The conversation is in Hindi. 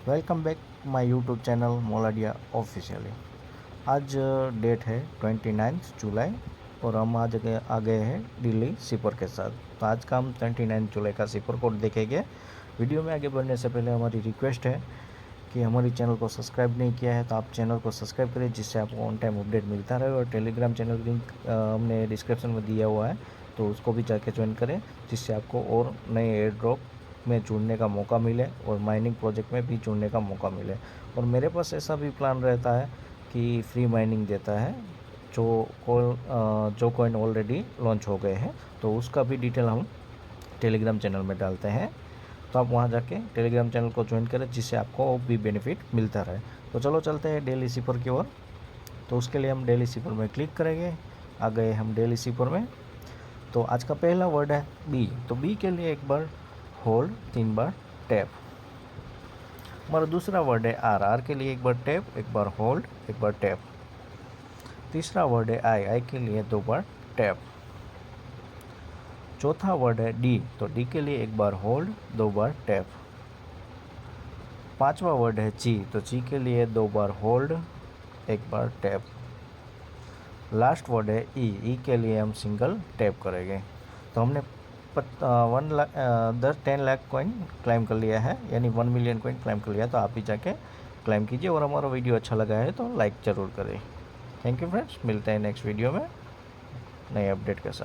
Welcome back my YouTube channel Moladia officially. आज डेट है 29 जुलाई और हम आज आ गए हैं दिल्ली सिपर के साथ। तो आज का हम 29 जुलाई का सिपर कोड देखेंगे। वीडियो में आगे बढ़ने से पहले हमारी रिक्वेस्ट है कि हमारी चैनल को सब्सक्राइब नहीं किया है तो आप चैनल को सब्सक्राइब करें, जिससे आपको ऑन टाइम अपडेट मिलता रहे। और टेलीग्राम चैनल लिंक हमने डिस्क्रिप्शन में दिया हुआ है, तो उसको भी जाके ज्वाइन करें, जिससे आपको और नए एयर ड्रॉप में जुड़ने का मौका मिले और माइनिंग प्रोजेक्ट में भी जुड़ने का मौका मिले। और मेरे पास ऐसा भी प्लान रहता है कि फ्री माइनिंग देता है जो कॉइन ऑलरेडी लॉन्च हो गए हैं, तो उसका भी डिटेल हम टेलीग्राम चैनल में डालते हैं। तो आप वहाँ जाके टेलीग्राम चैनल को ज्वाइन करें, जिससे आपको भी बेनिफिट मिलता रहे। तो चलो चलते हैं डेली सिपर की ओर। तो उसके लिए हम डेली सिपर में क्लिक करेंगे। आ गए हम डेली सिपर में। तो आज का पहला वर्ड है बी। तो बी के लिए एक बार होल्ड, 3 बार टैप। हमारा दूसरा वर्ड है आर। आर के लिए एक बार टैप, एक बार होल्ड, एक बार टैप। तीसरा वर्ड है आई। आई के लिए 2 बार टैप। चौथा वर्ड है डी। तो डी के लिए एक बार होल्ड, 2 बार टैप। पांचवा वर्ड है जी। तो जी के लिए 2 बार होल्ड, 1 बार टैप। लास्ट वर्ड है ई। ई के लिए हम सिंगल टैप करेंगे। तो हमने 10 लाख कॉइन क्लाइम कर लिया है, यानी 1 मिलियन कॉइन क्लाइम कर लिया। तो आप भी जाके क्लाइम कीजिए और हमारा वीडियो अच्छा लगा है तो लाइक ज़रूर करें। थैंक यू फ्रेंड्स, मिलते हैं नेक्स्ट वीडियो में नए अपडेट के साथ।